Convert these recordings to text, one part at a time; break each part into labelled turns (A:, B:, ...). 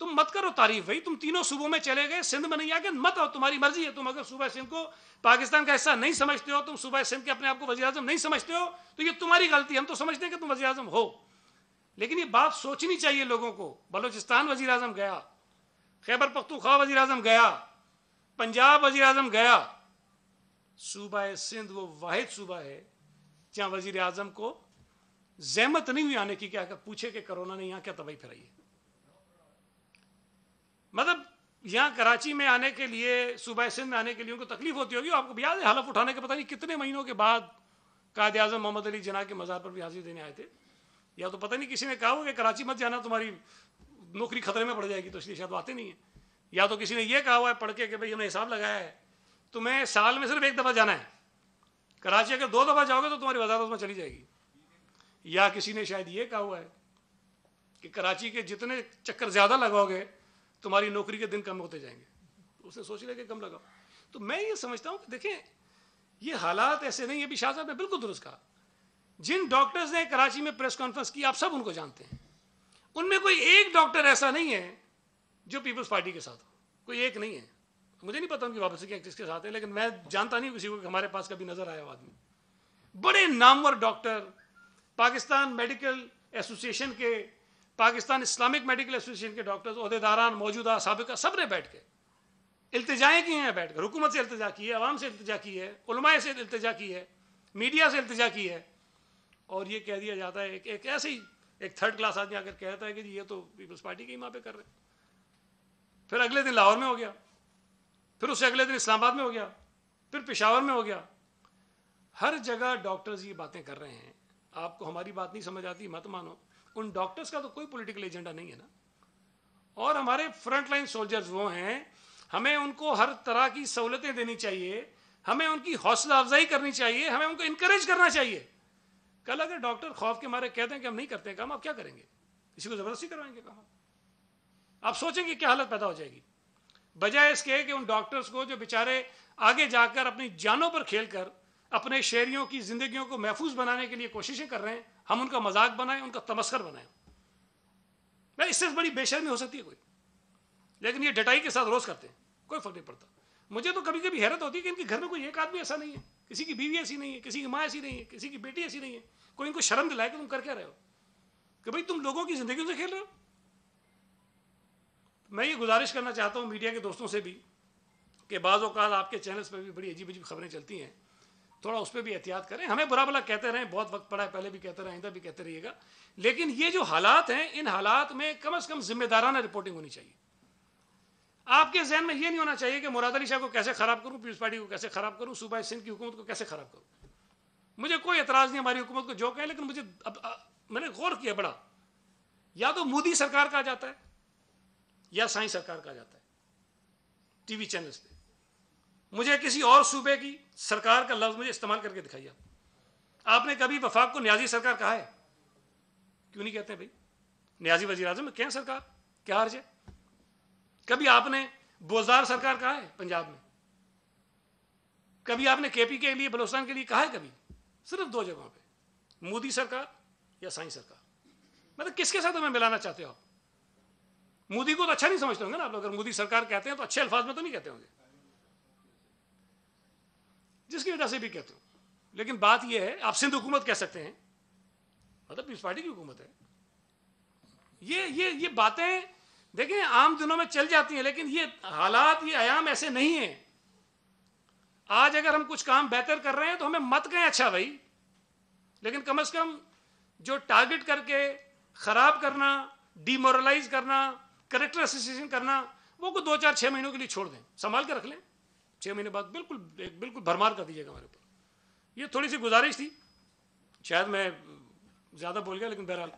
A: تم مت کرو تعریف بھائی, تم تینوں صوبوں میں چلے گئے, سندھ میں نہیں آ گئے, مت آؤ, تمہاری مرضی ہے. تم اگر صوبہ سندھ کو پاکستان کا حصہ نہیں سمجھتے ہو, تم صوبہ سندھ کے اپنے آپ کو وزیر اعظم نہیں سمجھتے ہو, تو یہ تمہاری غلطی ہے. ہم تو سمجھتے ہیں کہ تم وزیر اعظم ہو, لیکن یہ بات سوچنی چاہیے لوگوں کو. بلوچستان وزیر اعظم گیا, خیبر پختونخوا وزیر اعظم گیا, پنجاب وزیر اعظم گیا, صوبہ سندھ وہ واحد صوبہ ہے جہاں وزیر اعظم کو زحمت نہیں ہوئی آنے کی, کیا پوچھے کہ کرونا نے یہاں کیا تباہی پھیلائی ہے. مطلب یہاں کراچی میں آنے کے لیے, صوبہ سندھ میں آنے کے لیے ان کو تکلیف ہوتی ہوگی. آپ کو یاد ہے حلف اٹھانے کے پتہ نہیں کتنے مہینوں کے بعد قائد اعظم محمد علی جناح کے مزار پر بھی حاضری دینے آئے تھے. یا تو پتہ نہیں کسی نے کہا ہو کہ کراچی مت جانا, تمہاری نوکری خطرے میں پڑ جائے گی, تو اس لیے شاید آتے نہیں ہیں. یا تو کسی نے یہ کہا ہوا ہے پڑھ کے کہ بھئی ہم نے حساب لگایا ہے, تمہیں سال میں صرف ایک دفعہ جانا ہے کراچی, اگر 2 دفعہ جاؤ گے تو تمہاری وزارت اس میں چلی جائے گی. یا کسی نے شاید یہ کہا ہوا ہے کہ کراچی کے جتنے چکر زیادہ لگاؤ گے تمہاری نوکری کے دن کم ہوتے جائیں گے. اس نے سوچ لیا کہ کم لگاؤ. تو میں یہ سمجھتا ہوں کہ دیکھیں یہ حالات ایسے نہیں. ابھی شاہ صاحب نے بالکل درست کہا, جن ڈاکٹرز نے کراچی میں پریس کانفرنس کی آپ سب ان کو جانتے ہیں, ان میں کوئی ایک ڈاکٹر ایسا نہیں ہے جو پیپلز پارٹی کے ساتھ ہو, کوئی ایک نہیں ہے. مجھے نہیں پتا ان کی واپسی کس کے ساتھ ہے, لیکن میں جانتا نہیں کسی کو کہ ہمارے پاس کبھی نظر آیا آدمی. بڑے نامور ڈاکٹر پاکستان میڈیکل ایسوسیشن کے, پاکستان اسلامک میڈیکل ایسوسیشن کے ڈاکٹرز, عہدیداران موجودہ سابقہ, سب نے بیٹھ کے التجائیں کی ہیں, بیٹھ کر حکومت سے التجا کی ہے, عوام سے التجا کی ہے, علماء سے التجا کی ہے, میڈیا سے التجا کی ہے, اور یہ کہہ دیا جاتا ہے ایک ایسے ہی ایک تھرڈ کلاس آدمی آ کر کہتا ہے کہ جی یہ تو پیپلز پارٹی کے ہی وہاں پہ کر رہے ہیں. پھر اگلے دن لاہور میں ہو گیا, پھر اس سے اگلے دن اسلام آباد میں ہو گیا, پھر پشاور میں ہو گیا. ہر جگہ ڈاکٹرز یہ باتیں کر رہے ہیں. آپ کو ہماری بات نہیں سمجھ آتی مت مانو, ان ڈاکٹرز کا تو کوئی پولیٹیکل ایجنڈا نہیں ہے نا. اور ہمارے فرنٹ لائن سولجرز وہ ہیں, ہمیں ان کو ہر طرح کی سہولتیں دینی چاہیے, ہمیں ان کی حوصلہ افزائی کرنی چاہیے, ہمیں ان کو انکریج کرنا چاہیے. کل اگر ڈاکٹر خوف کے مارے کہتے ہیں کہ ہم نہیں کرتے کام, آپ کیا کریں گے؟ کسی کو زبردستی کروائیں گے کام؟ آپ سوچیں گے کیا حالت پیدا ہو جائے گی. بجائے اس کے کہ ان ڈاکٹرز کو جو بیچارے آگے جا کر اپنی جانوں پر کھیل کر اپنے شہریوں کی زندگیوں کو محفوظ بنانے کے لیے کوششیں کر رہے ہیں, ہم ان کا مذاق بنائیں, ان کا تمسخر بنائیں. اس سے بڑی بے شرمی ہو سکتی ہے کوئی؟ لیکن یہ ڈٹائی کے ساتھ روز کرتے ہیں, کوئی فرق نہیں پڑتا. مجھے تو کبھی کبھی حیرت ہوتی ہے کہ ان کے گھر میں کوئی ایک آدمی ایسا نہیں ہے, کسی کی بیوی ایسی نہیں ہے, کسی کی ماں ایسی نہیں ہے, کسی کی بیٹی ایسی نہیں ہے, کوئی ان کو شرم دلائے کہ تم کر کیا رہے ہو, کہ بھئی تم لوگوں کی زندگیوں سے کھیل رہے ہو. میں یہ گزارش کرنا چاہتا ہوں میڈیا کے دوستوں سے بھی کہ بعض اوقات آپ کے چینلز پہ بھی بڑی عجیب عجیب خبریں چلتی ہیں, تھوڑا اس پہ بھی احتیاط کریں. ہمیں برا بلا کہتے رہیں, بہت وقت پڑا ہے, پہلے بھی کہتے رہے, آئندہ بھی کہتے رہیے گا, لیکن یہ جو حالات ہیں ان حالات میں کم از کم ذمہ دارانہ رپورٹنگ ہونی چاہیے. آپ کے ذہن میں یہ نہیں ہونا چاہیے کہ مراد علی شاہ کو کیسے خراب کروں, پیپلز پارٹی کو کیسے خراب کروں, صوبہ سندھ کی حکومت کو کیسے خراب کروں. مجھے کوئی اعتراض نہیں ہماری حکومت کو جو کہیں, لیکن مجھے میں نے غور کیا بڑا, یا تو مودی سرکار کہا جاتا ہے یا سائیں سرکار کہا جاتا ہے ٹی وی چینلز پہ. مجھے کسی اور صوبے کی سرکار کا لفظ مجھے استعمال کر کے دکھائیے. آپ نے کبھی وفاق کو نیازی سرکار کہا ہے؟ کیوں نہیں کہتے بھائی؟ نیازی وزیر اعظم میں کہیں سرکار, کیا حرج ہے؟ کبھی آپ نے بوزدار سرکار کہا ہے پنجاب میں؟ کبھی آپ نے کے پی کے لیے بلوچستان کے لیے کہا ہے کبھی؟ صرف 2 جگہوں پہ, مودی سرکار یا سائیں سرکار. مطلب کس کے ساتھ ہمیں ملانا چاہتے ہو آپ؟ مودی کو تو اچھا نہیں سمجھتے ہوں گے نا آپ لوگ. اگر مودی سرکار کہتے ہیں تو اچھے الفاظ میں تو نہیں کہتے ہوں گے, جس کی وجہ سے بھی کہتے ہوں. لیکن بات یہ ہے, آپ سندھ حکومت کہہ سکتے ہیں, مطلب پیپلز پارٹی کی حکومت ہے. یہ باتیں دیکھیں عام دنوں میں چل جاتی ہیں, لیکن یہ حالات, یہ ایام ایسے نہیں ہیں. آج اگر ہم کچھ کام بہتر کر رہے ہیں تو ہمیں مت کہیں اچھا بھائی, لیکن کم از کم جو ٹارگٹ کر کے خراب کرنا, ڈی مورلائز کرنا, کریکٹر اسوسیشن کرنا, وہ کو 2-4-6 مہینوں کے لیے چھوڑ دیں, سنبھال کے رکھ لیں. 6 مہینے بعد بالکل بھرمار کر دیجیے گا ہمارے اوپر. یہ تھوڑی سی گزارش تھی, شاید میں زیادہ بول گیا, لیکن بہرحال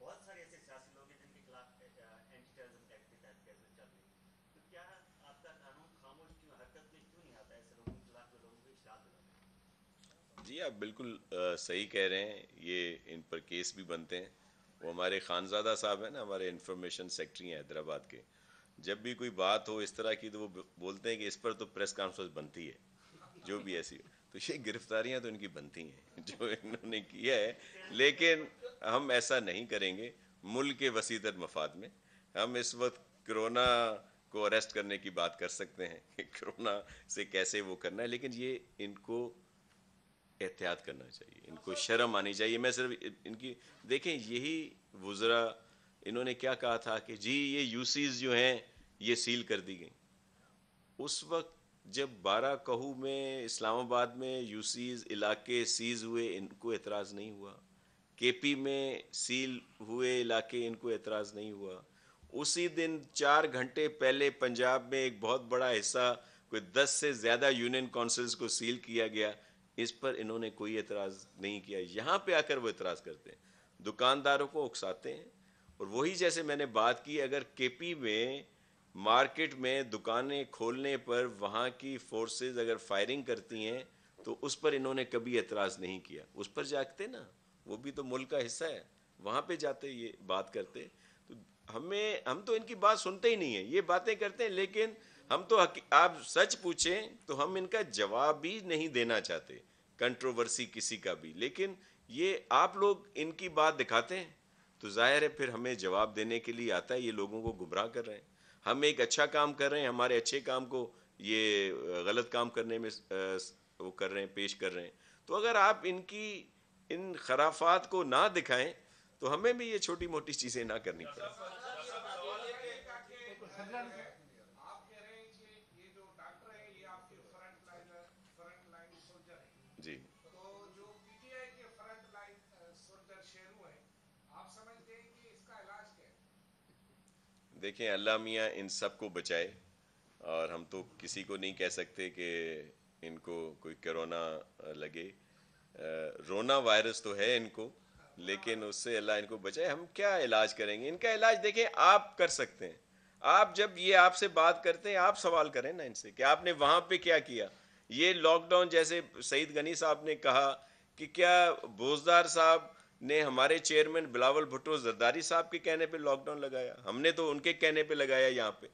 B: بہت سارے ایسے سیاسی لوگ ہیں جن کے خلاف اینٹی ٹیررزم ایکٹ کے تحت کیسے چل رہی ہے. تو کیا جی آپ بالکل صحیح کہہ رہے ہیں، یہ ان پر کیس بھی بنتے ہیں. وہ ہمارے خانزادہ صاحب ہیں نا، ہمارے انفارمیشن سیکٹری ہیں حیدرآباد کے، جب بھی کوئی بات ہو اس طرح کی تو وہ بولتے ہیں کہ اس پر تو پریس کانفرنس بنتی ہے، جو بھی ایسی ہو. تو یہ گرفتاریاں تو ان کی بنتی ہیں جو انہوں نے کیا ہے، لیکن ہم ایسا نہیں کریں گے ملک کے وسیع تر مفاد میں. ہم اس وقت کرونا کو اریسٹ کرنے کی بات کر سکتے ہیں کہ کرونا سے کیسے وہ کرنا ہے، لیکن یہ ان کو احتیاط کرنا چاہیے، ان کو شرم آنی چاہیے. میں صرف ان کی دیکھیں، یہی وزراء انہوں نے کیا کہا تھا کہ جی یہ یوسیز جو ہیں یہ سیل کر دی گئیں. اس وقت جب 12 کہو میں اسلام آباد میں یوسیز علاقے سیز ہوئے، ان کو اعتراض نہیں ہوا. کے پی میں سیل ہوئے علاقے، ان کو اعتراض نہیں ہوا. اسی دن 4 گھنٹے پہلے پنجاب میں ایک بہت بڑا حصہ، کوئی 10 سے زیادہ یونین کونسلز کو سیل کیا گیا، اس پر انہوں نے کوئی اعتراض نہیں کیا. یہاں پہ آ کر وہ اعتراض کرتے ہیں، دکانداروں کو اکساتے ہیں. اور وہی جیسے میں نے بات کی، اگر کے پی میں مارکیٹ میں دکانیں کھولنے پر وہاں کی فورسز اگر فائرنگ کرتی ہیں تو اس پر انہوں نے کبھی اعتراض نہیں کیا. اس پر جاگتے نا، وہ بھی تو ملک کا حصہ ہے، وہاں پہ جاتے یہ بات کرتے. تو ہم تو ان کی بات سنتے ہی نہیں ہیں، یہ باتیں کرتے ہیں، لیکن ہم تو آپ سچ پوچھیں تو ہم ان کا جواب بھی نہیں دینا چاہتے، کنٹروورسی کسی کا بھی. لیکن یہ آپ لوگ ان کی بات دکھاتے ہیں تو ظاہر ہے پھر ہمیں جواب دینے کے لیے آتا ہے یہ لوگوں کو گمراہ کر رہے ہیں. ہم ایک اچھا کام کر رہے ہیں، ہمارے اچھے کام کو یہ غلط کام کرنے میں وہ کر رہے ہیں، پیش کر رہے ہیں. تو اگر آپ ان کی ان خرافات کو نہ دکھائیں تو ہمیں بھی یہ چھوٹی موٹی چیزیں نہ کرنی پڑیں. جی دیکھیں، اللہ میاں ان سب کو بچائے، اور ہم تو کسی کو نہیں کہہ سکتے کہ ان کو کوئی کرونا لگے. رونا وائرس تو ہے ان کو، لیکن اس سے اللہ ان کو بچائے. ہم کیا علاج کریں گے؟ ان کا علاج دیکھیں آپ کر سکتے ہیں. آپ جب یہ آپ سے بات کرتے ہیں آپ سوال کریں نا ان سے کہ آپ نے وہاں پہ کیا کیا. یہ لاک ڈاؤن جیسے سعید غنی صاحب نے کہا کہ کیا بوزدار صاحب نے ہمارے چیئرمین بلاول بھٹو زرداری صاحب کے کہنے پہ لاک ڈاؤن لگایا؟ ہم نے تو ان کے کہنے پہ لگایا یہاں پہ.